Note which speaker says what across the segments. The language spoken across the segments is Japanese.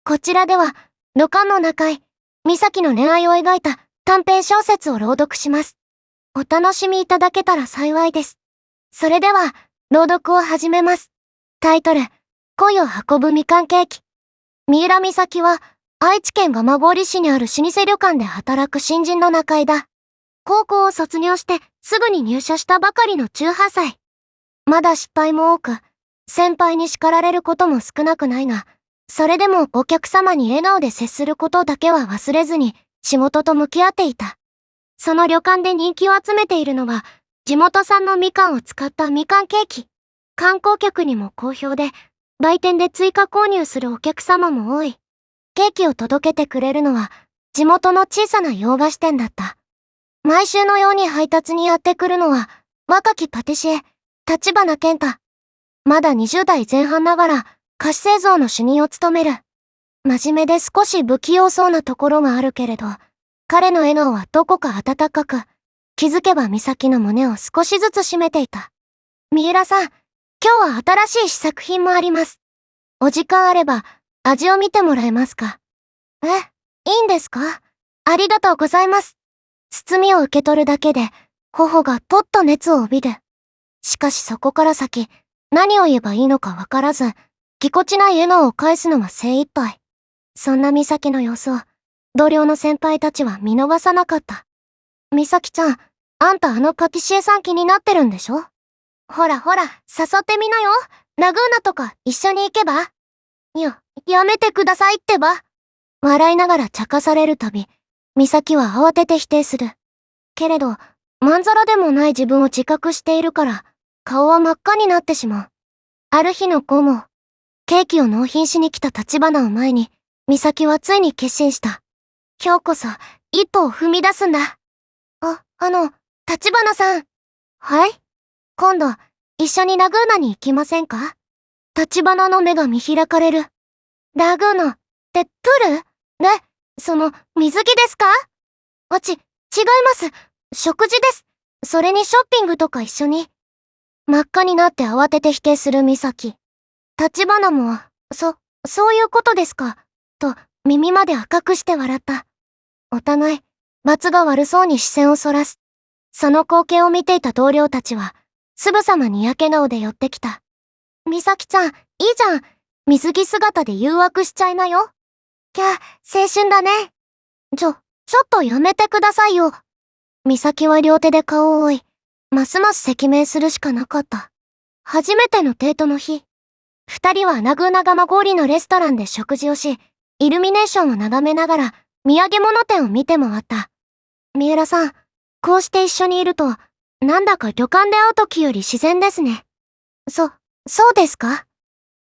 Speaker 1: こちらでは、旅館の中井、美咲の恋愛を描いた短編小説を朗読します。お楽しみいただけたら幸いです。それでは、朗読を始めます。タイトル、恋を運ぶみかんケーキ。三浦美咲は、愛知県蒲郡市にある老舗旅館で働く新人の中井だ。高校を卒業してすぐに入社したばかりの18歳。まだ失敗も多く、先輩に叱られることも少なくないが、それでもお客様に笑顔で接することだけは忘れずに仕事と向き合っていた。その旅館で人気を集めているのは、地元産のみかんを使ったみかんケーキ。観光客にも好評で、売店で追加購入するお客様も多い。ケーキを届けてくれるのは、地元の小さな洋菓子店だった。毎週のように配達にやってくるのは、若きパティシエ、立花健太。まだ20代前半ながら、菓子製造の主任を務める。真面目で少し不器用そうなところがあるけれど、彼の笑顔はどこか温かく、気づけば美咲の胸を少しずつ締めていた。三浦さん、今日は新しい試作品もあります。お時間あれば、味を見てもらえますか？いいんですか？ありがとうございます。包みを受け取るだけで、頬がとっと熱を帯びる。しかしそこから先、何を言えばいいのかわからず、ぎこちない笑顔を返すのが精一杯。そんな美咲の様子を、同僚の先輩たちは見逃さなかった。美咲ちゃん、あんたあのパティシエさん気になってるんでしょ？ほらほら、誘ってみなよ。ラグーナとか一緒に行けば？やめてくださいってば。笑いながら茶化されるたび、美咲は慌てて否定する。けれど、まんざらでもない自分を自覚しているから、顔は真っ赤になってしまう。ある日の午後、ケーキを納品しに来た立花を前に、美咲はついに決心した。今日こそ、一歩を踏み出すんだ。立花さん。はい？今度、一緒にラグーナに行きませんか？立花の目が見開かれる。ラグーナってプール？水着ですか？違います。食事です。それにショッピングとか一緒に。真っ赤になって慌てて否定する美咲。立花も、そういうことですか。と、耳まで赤くして笑った。お互い、罰が悪そうに視線をそらす。その光景を見ていた同僚たちは、すぐさまにやけ顔で寄ってきた。美咲ちゃん、いいじゃん。水着姿で誘惑しちゃいなよ。青春だね。ちょっとやめてくださいよ。美咲は両手で顔を覆い、ますます赤面するしかなかった。初めてのデートの日。二人はラグーナ蒲郡のレストランで食事をし、イルミネーションを眺めながら土産物店を見て回った。三浦さん、こうして一緒にいると、なんだか旅館で会う時より自然ですね。そうですか？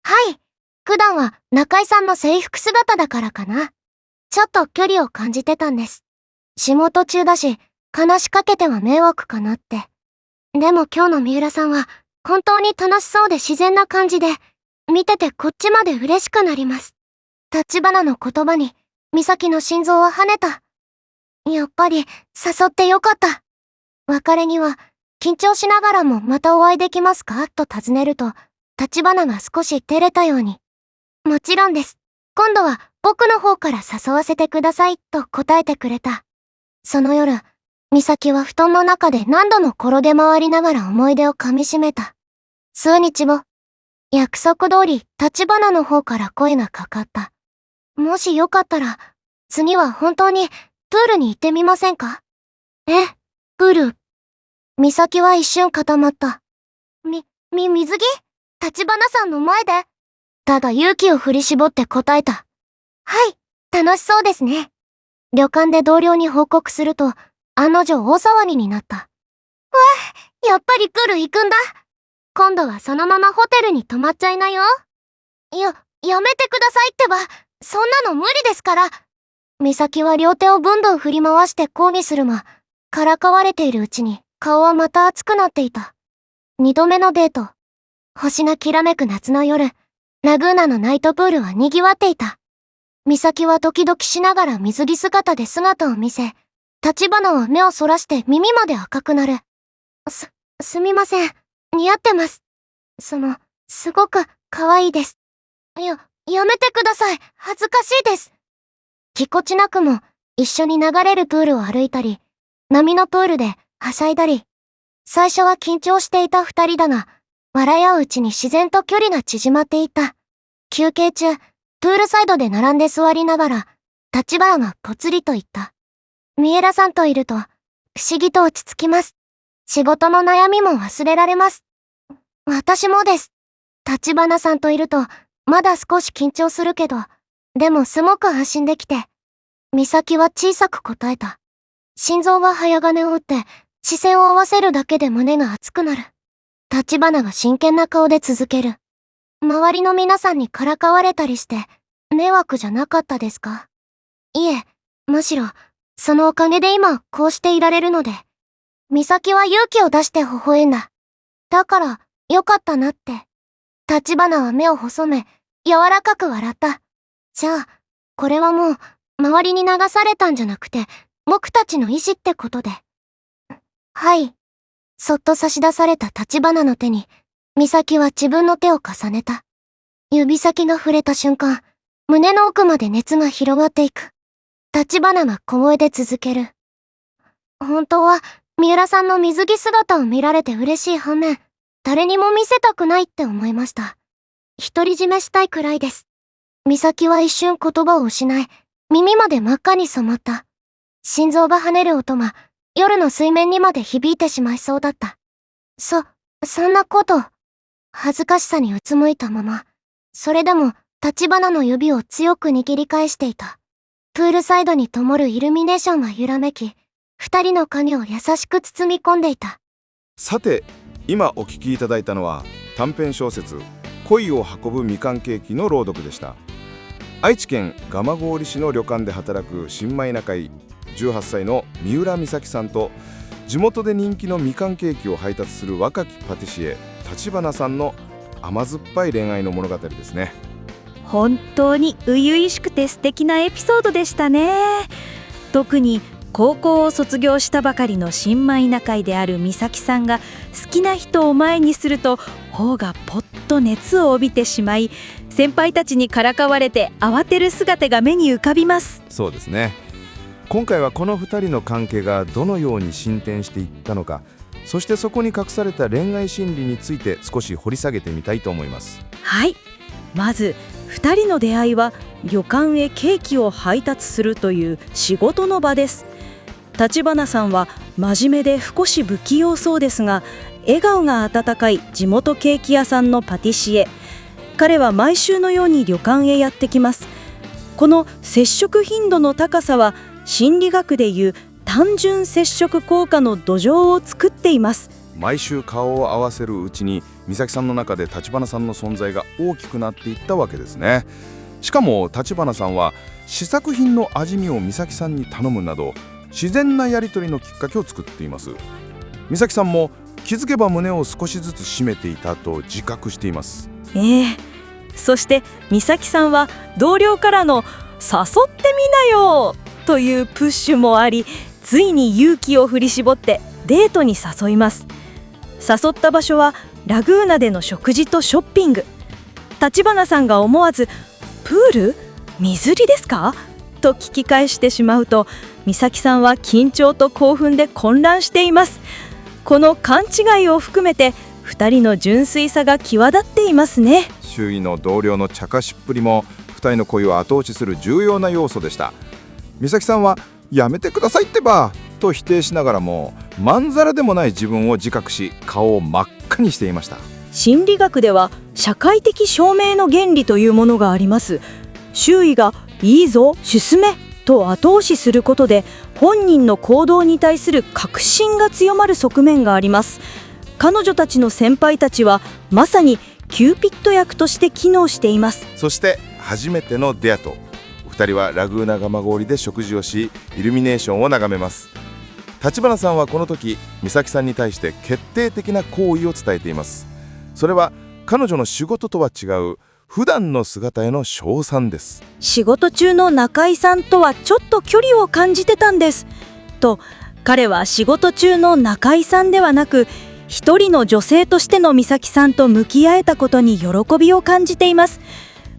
Speaker 1: はい。普段は中井さんの制服姿だからかな。ちょっと距離を感じてたんです。仕事中だし、話しかけては迷惑かなって。でも今日の三浦さんは、本当に楽しそうで自然な感じで、見ててこっちまで嬉しくなります。立花の言葉に、美咲の心臓は跳ねた。やっぱり、誘ってよかった。別れには、緊張しながらもまたお会いできますかと尋ねると、立花が少し照れたように。もちろんです。今度は僕の方から誘わせてくださいと答えてくれた。その夜、美咲は布団の中で何度も転げ回りながら思い出をかみしめた。数日後、約束通り立花の方から声がかかった。もしよかったら、次は本当にプールに行ってみませんか？プール。美咲は一瞬固まった。水着？立花さんの前で？だが勇気を振り絞って答えた。はい、楽しそうですね。旅館で同僚に報告すると、案の定大騒ぎになった。やっぱりプール行くんだ。今度はそのままホテルに泊まっちゃいなよ。やめてくださいってば。そんなの無理ですから。美咲は両手をぶんどん振り回して抗議するが、からかわれているうちに顔はまた熱くなっていた。二度目のデート。星がきらめく夏の夜、ラグーナのナイトプールは賑わっていた。美咲はドキドキしながら水着姿で姿を見せ、立花は目をそらして耳まで赤くなる。すみません。似合ってます。すごく可愛いです。やめてください。恥ずかしいです。ぎこちなくも一緒に流れるプールを歩いたり、波のプールではしゃいだり。最初は緊張していた二人だが、笑い合ううちに自然と距離が縮まっていった。休憩中、プールサイドで並んで座りながら、立花がぽつりと言った。三浦さんといると、不思議と落ち着きます。仕事の悩みも忘れられます。私もです。立花さんといると、まだ少し緊張するけど、でもすごく安心できて。美咲は小さく答えた。心臓が早金を打って、視線を合わせるだけで胸が熱くなる。立花が真剣な顔で続ける。周りの皆さんにからかわれたりして、迷惑じゃなかったですか？いえ、むしろ、そのおかげで今、こうしていられるので。美咲は勇気を出して微笑んだ。だから、よかったなって。立花は目を細め、柔らかく笑った。じゃあ、これはもう、周りに流されたんじゃなくて、僕たちの意志ってことで。はい。そっと差し出された立花の手に、美咲は自分の手を重ねた。指先が触れた瞬間、胸の奥まで熱が広がっていく。立花が小声で続ける。本当は、三浦さんの水着姿を見られて嬉しい反面、誰にも見せたくないって思いました。独り占めしたいくらいです。美咲は一瞬言葉を失い、耳まで真っ赤に染まった。心臓が跳ねる音が、夜の水面にまで響いてしまいそうだった。そんなこと。恥ずかしさにうつむいたまま、それでも立花の指を強く握り返していた。プールサイドに灯るイルミネーションが揺らめき、二人の影を優しく包み込んでいた。
Speaker 2: さて、今お聞きいただいたのは短編小説「恋を運ぶみかんケーキ」の朗読でした。愛知県蒲郡市の旅館で働く新米仲居18歳の三浦美咲さんと、地元で人気のみかんケーキを配達する若きパティシエ立花さんの甘酸っぱい恋愛の物語ですね。
Speaker 3: 本当に初々しくて素敵なエピソードでしたね。特に高校を卒業したばかりの新米仲居である美咲さんが好きな人を前にすると頬がポッと熱を帯びてしまい、先輩たちにからかわれて慌てる姿が目に浮かびます。
Speaker 2: そうですね。今回はこの2人の関係がどのように進展していったのか、そしてそこに隠された恋愛心理について少し掘り下げてみたいと思います。
Speaker 3: はい、まず2人の出会いは旅館へケーキを配達するという仕事の場です。立花さんは真面目で少し不器用そうですが、笑顔が温かい地元ケーキ屋さんのパティシエ。彼は毎週のように旅館へやってきます。この接触頻度の高さは心理学でいう単純接触効果の土壌を作っています。
Speaker 2: 毎週顔を合わせるうちに美咲さんの中で立花さんの存在が大きくなっていったわけですね。しかも立花さんは試作品の味見を美咲さんに頼むなど、自然なやり取りのきっかけを作っています。美咲さんも気づけば胸を少しずつ締めていたと自覚しています。
Speaker 3: そして美咲さんは同僚からの誘ってみなよというプッシュもあり、ついに勇気を振り絞ってデートに誘います。誘った場所はラグーナでの食事とショッピング。立花さんが思わずプール？水着ですか？と聞き返してしまうと、美咲さんは緊張と興奮で混乱しています。この勘違いを含めて2人の純粋さが際立っていますね。
Speaker 2: 周囲の同僚の茶化しっぷりも2人の恋を後押しする重要な要素でした。美咲さんはやめてくださいってばと否定しながらも、まんざらでもない自分を自覚し、顔を真っ赤にしていました。
Speaker 3: 心理学では社会的証明の原理というものがあります。周囲がいいぞ、進めと後押しすることで、本人の行動に対する確信が強まる側面があります。彼女たちの先輩たちはまさにキューピッド役として機能しています。
Speaker 2: そして初めてのデート、2人はラグーナ蒲郡で食事をし、イルミネーションを眺めます。立花さんはこの時美咲さんに対して決定的な好意を伝えています。それは彼女の仕事とは違う普段の姿への称賛です。
Speaker 3: 仕事中の中井さんとはちょっと距離を感じてたんですと、彼は仕事中の中井さんではなく、一人の女性としての美咲さんと向き合えたことに喜びを感じています。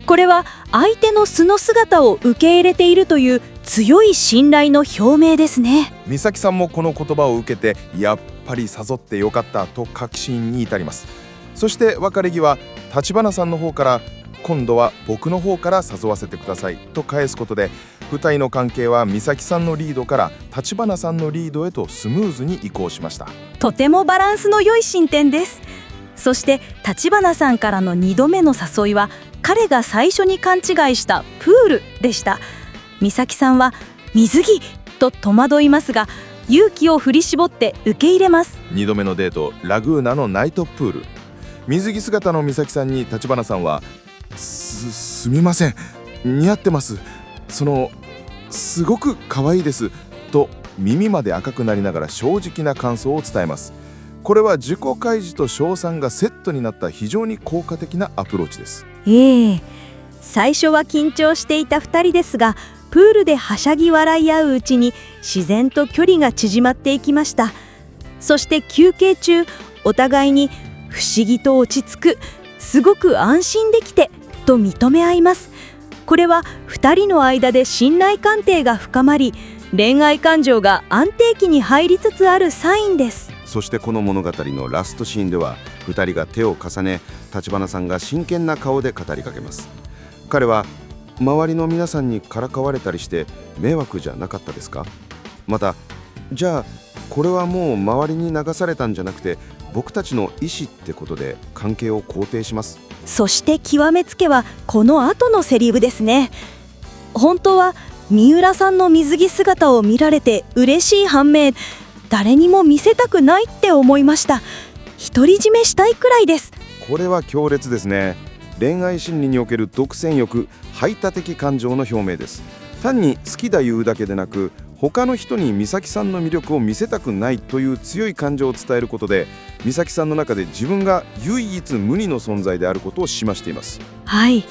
Speaker 3: これは相手の素の姿を受け入れているという強い信頼の表明ですね。
Speaker 2: 美咲さんもこの言葉を受けて、やっぱり誘ってよかったと確信に至ります。そして別れ際、橘さんの方から今度は僕の方から誘わせてくださいと返すことで、2人の関係は美咲さんのリードから橘さんのリードへとスムーズに移行しました。
Speaker 3: とてもバランスの良い進展です。そして橘さんからの2度目の誘いは、彼が最初に勘違いしたプールでした。美咲さんは水着と戸惑いますが、勇気を振り絞って受け入れます。
Speaker 2: 2度目のデート、ラグーナのナイトプール。水着姿の美咲さんに橘さんは、すみません、似合ってます、すごく可愛いですと耳まで赤くなりながら正直な感想を伝えます。これは自己開示と称賛がセットになった非常に効果的なアプローチです。
Speaker 3: 最初は緊張していた2人ですが、プールではしゃぎ笑い合ううちに自然と距離が縮まっていきました。そして休憩中、お互いに不思議と落ち着く、すごく安心できてと認め合います。これは2人の間で信頼関係が深まり、恋愛感情が安定期に入りつつあるサインです。
Speaker 2: そしてこの物語のラストシーンでは、2人が手を重ね、橘さんが真剣な顔で語りかけます。彼は、周りの皆さんにからかわれたりして迷惑じゃなかったですか？また、じゃあこれはもう周りに流されたんじゃなくて僕たちの意思ってことで関係を肯定します。
Speaker 3: そして極めつけはこの後のセリフですね。本当は三浦さんの水着姿を見られて嬉しい反面、誰にも見せたくないって思いました。独り占めしたいくらいです。
Speaker 2: これは強烈ですね。恋愛心理における独占欲、排他的感情の表明です。単に好きだ言うだけでなく、他の人に美咲さんの魅力を見せたくないという強い感情を伝えることで、美咲さんの中で自分が唯一無二の存在であることを示しています。
Speaker 3: はい、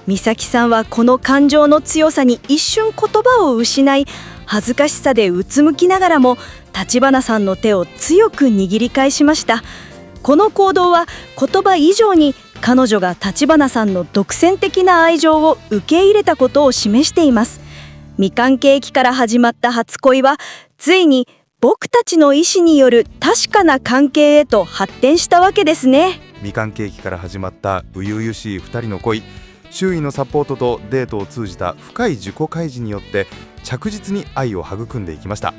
Speaker 3: 美咲さんはこの感情の強さに一瞬言葉を失い、恥ずかしさでうつむきながらも橘さんの手を強く握り返しました。この行動は言葉以上に彼女が橘さんの独占的な愛情を受け入れたことを示しています。未関係期から始まった初恋は、ついに僕たちの意思による確かな関係へと発展したわけですね。
Speaker 4: 未関係期から始まった初々しい2人の恋、周囲のサポートとデートを通じた深い自己開示によって着実に愛を育んでいきました。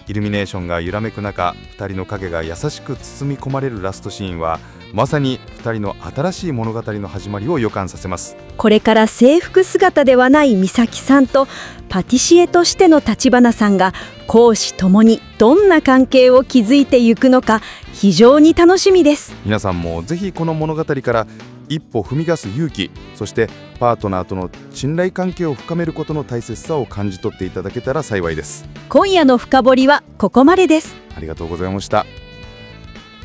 Speaker 4: イルミネーションが揺らめく中、2人の影が優しく包み込まれるラストシーンは、まさに2人の新しい物語の始まりを予感させます。
Speaker 3: これから制服姿ではない美咲さんとパティシエとしての橘さんが公私ともにどんな関係を築いていくのか、非常に楽しみです。
Speaker 4: 皆さんもぜひこの物語から一歩踏み出す勇気、そしてパートナーとの信頼関係を深めることの大切さを感じ取っていただけたら幸いです。
Speaker 3: 今夜の深掘りはここまでです。
Speaker 4: ありがとうございました。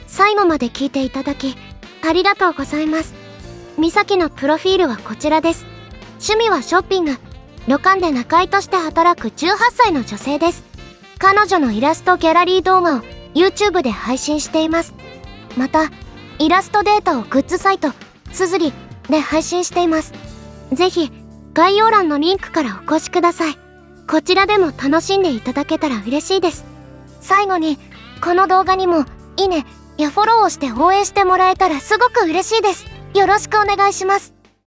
Speaker 1: 最後まで聞いていただきありがとうございます。美咲のプロフィールはこちらです。趣味はショッピング、旅館で仲居として働く18歳の女性です。彼女のイラストギャラリー動画を YouTube で配信しています。またイラストデータをグッズサイトすずりで配信しています。ぜひ概要欄のリンクからお越しください。こちらでも楽しんでいただけたら嬉しいです。最後にこの動画にもいいねやフォローをして応援してもらえたらすごく嬉しいです。よろしくお願いします。